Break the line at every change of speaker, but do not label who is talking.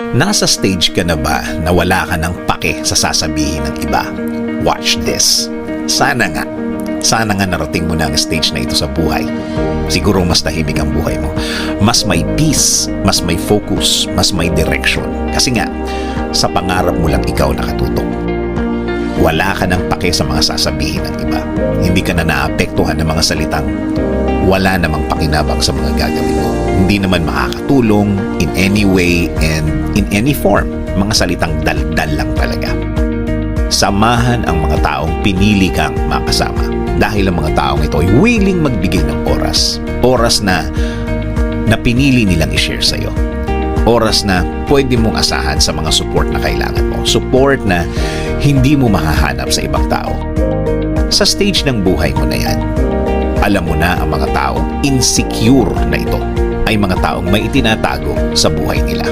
Nasa stage ka na ba na wala ka ng pake sa sasabihin ng iba? Watch this. Sana nga narating mo na ang stage na ito sa buhay. Siguro mas tahimik ang buhay mo. Mas may peace, mas may focus, mas may direction. Kasi nga, sa pangarap mo lang ikaw nakatutok. Wala ka ng pake sa mga sasabihin ng iba. Hindi ka na naapektuhan ng mga salitang wala namang pakinabang sa mga gagawin mo. Hindi naman makakatulong in any way and in any form. Mga salitang daldal lang talaga. Samahan ang mga taong pinili kang makasama. Dahil ang mga taong ito ay willing magbigay ng oras. Oras na pinili nilang i-share sa'yo. Oras na pwede mong asahan sa mga support na kailangan mo. Support na hindi mo mahahanap sa ibang tao. Sa stage ng buhay mo na yan, alam mo na ang mga taong insecure na ito ay mga taong may itinatago sa buhay nila.